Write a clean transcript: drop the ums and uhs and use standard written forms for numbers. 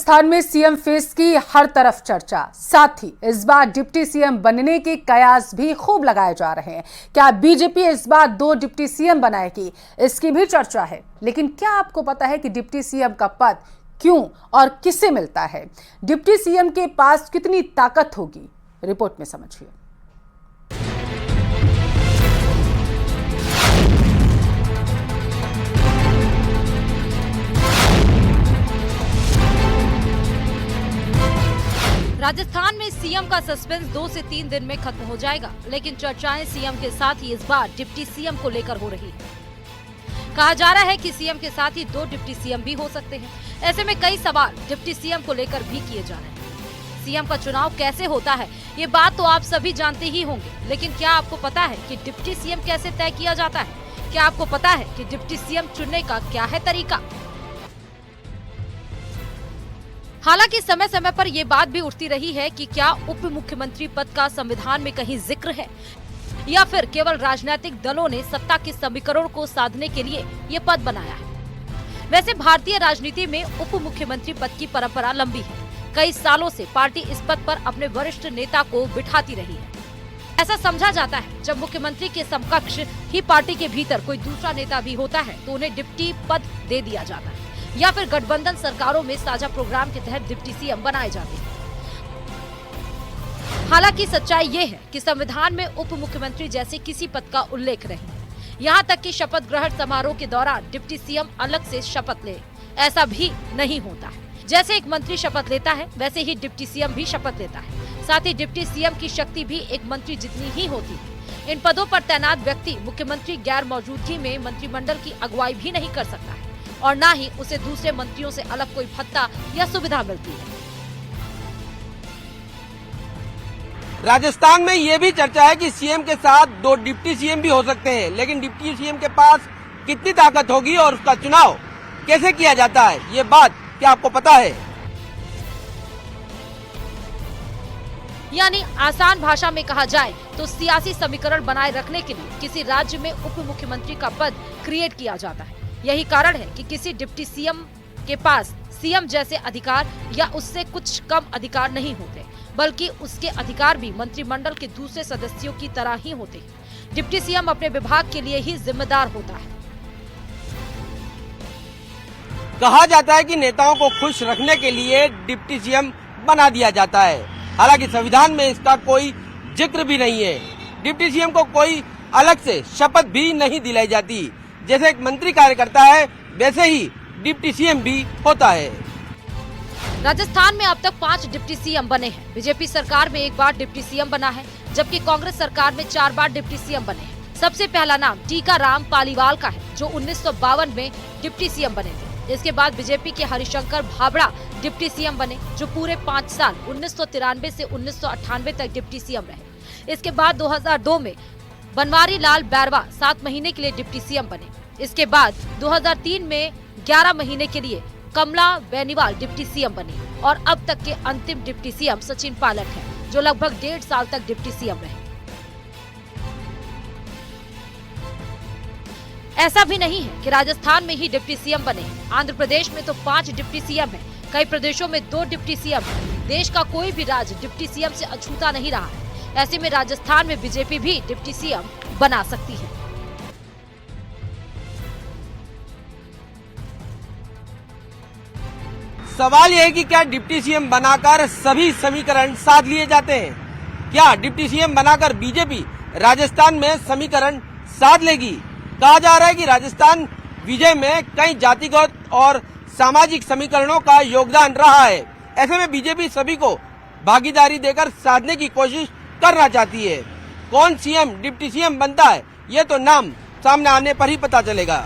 राजस्थान में CM face की हर तरफ चर्चा, साथ ही इस बार डिप्टी सीएम बनने के कयास भी खूब लगाए जा रहे हैं। क्या बीजेपी इस बार 2 डिप्टी सीएम बनाएगी, इसकी भी चर्चा है। लेकिन क्या आपको पता है कि डिप्टी सीएम का पद क्यों और किससे मिलता है? डिप्टी सीएम के पास कितनी ताकत होगी, रिपोर्ट में समझिए। राजस्थान में सीएम का सस्पेंस 2 से 3 दिन में खत्म हो जाएगा, लेकिन चर्चाएं सीएम के साथ ही इस बार डिप्टी सीएम को लेकर हो रही है। कहा जा रहा है कि सीएम के साथ ही 2 डिप्टी सीएम भी हो सकते हैं। ऐसे में कई सवाल डिप्टी सीएम को लेकर भी किए जा रहे हैं। सीएम का चुनाव कैसे होता है, ये बात तो आप सभी जानते ही होंगे, लेकिन क्या आपको पता है कि डिप्टी सीएम कैसे तय किया जाता है? क्या आपको पता है कि डिप्टी सीएम चुनने का क्या है तरीका? हालांकि समय समय पर यह बात भी उठती रही है कि क्या उप मुख्यमंत्री पद का संविधान में कहीं जिक्र है, या फिर केवल राजनीतिक दलों ने सत्ता के समीकरण को साधने के लिए ये पद बनाया है। वैसे भारतीय राजनीति में उप मुख्यमंत्री पद की परंपरा लंबी है। कई सालों से पार्टी इस पद पर अपने वरिष्ठ नेता को बिठाती रही है। ऐसा समझा जाता है जब मुख्यमंत्री के समकक्ष ही पार्टी के भीतर कोई दूसरा नेता भी होता है तो उन्हें डिप्टी पद दे दिया जाता है, या फिर गठबंधन सरकारों में साझा प्रोग्राम के तहत डिप्टी सीएम बनाए जाते हैं। हालांकि सच्चाई ये है कि संविधान में उप मुख्यमंत्री जैसे किसी पद का उल्लेख नहीं है। यहाँ तक कि शपथ ग्रहण समारोह के दौरान डिप्टी सीएम अलग से शपथ ले, ऐसा भी नहीं होता है। जैसे एक मंत्री शपथ लेता है, वैसे ही डिप्टी सीएम भी शपथ लेता है। साथ ही डिप्टी सीएम की शक्ति भी एक मंत्री जितनी ही होती है। इन पदों पर तैनात व्यक्ति मुख्यमंत्री गैर मौजूदगी में मंत्रिमंडल की अगुवाई भी नहीं कर सकता है, और न ही उसे दूसरे मंत्रियों से अलग कोई भत्ता या सुविधा मिलती है। राजस्थान में ये भी चर्चा है कि सीएम के साथ 2 डिप्टी सीएम भी हो सकते हैं, लेकिन डिप्टी सीएम के पास कितनी ताकत होगी और उसका चुनाव कैसे किया जाता है, ये बात क्या आपको पता है? यानी आसान भाषा में कहा जाए तो सियासी समीकरण बनाए रखने के लिए किसी राज्य में उप मुख्यमंत्री का पद क्रिएट किया जाता है। यही कारण है कि किसी डिप्टी सीएम के पास सीएम जैसे अधिकार या उससे कुछ कम अधिकार नहीं होते, बल्कि उसके अधिकार भी मंत्रिमंडल के दूसरे सदस्यों की तरह ही होते हैं। डिप्टी सीएम अपने विभाग के लिए ही जिम्मेदार होता है। कहा जाता है कि नेताओं को खुश रखने के लिए डिप्टी सीएम बना दिया जाता है। हालांकि संविधान में इसका कोई जिक्र भी नहीं है। डिप्टी सीएम को कोई अलग से शपथ भी नहीं दिलाई जाती। जैसे एक मंत्री कार्य करता है, वैसे ही डिप्टी सीएम भी होता है। राजस्थान में अब तक 5 डिप्टी सीएम बने हैं। बीजेपी सरकार में 1 बार डिप्टी सीएम बना है, जबकि कांग्रेस सरकार में 4 बार डिप्टी सीएम बने हैं। सबसे पहला नाम टीकाराम पालीवाल का है, जो 1952 में डिप्टी सीएम बने थे। इसके बाद बीजेपी के हरिशंकर भाबड़ा डिप्टी सीएम बने, जो पूरे 5 साल 1993 से 1998 तक डिप्टी सीएम रहे। इसके बाद 2002 में बनवारी लाल बैरवा 7 महीने के लिए डिप्टी सीएम बने। इसके बाद 2003 में 11 महीने के लिए कमला बेनीवाल डिप्टी सीएम बनी, और अब तक के अंतिम डिप्टी सीएम सचिन पायलट हैं, जो लगभग 1.5 साल तक डिप्टी सीएम रहे। ऐसा भी नहीं है कि राजस्थान में ही डिप्टी सीएम बने। आंध्र प्रदेश में तो 5 डिप्टी सीएम हैं, कई प्रदेशों में 2 डिप्टी सीएम हैं। देश का कोई भी राज्य डिप्टी सीएम से अछूता नहीं रहा है। ऐसे में राजस्थान में बीजेपी भी डिप्टी सीएम बना सकती है। सवाल यह है कि क्या डिप्टी सीएम बनाकर सभी समीकरण साध लिए जाते हैं? क्या डिप्टी सीएम बनाकर बीजेपी राजस्थान में समीकरण साध लेगी? कहा जा रहा है कि राजस्थान विजय में कई जातिगत और सामाजिक समीकरणों का योगदान रहा है। ऐसे में बीजेपी सभी को भागीदारी देकर साधने की कोशिश करना चाहती है। कौन सीएम डिप्टी सीएम बनता है, ये तो नाम सामने आने पर ही पता चलेगा।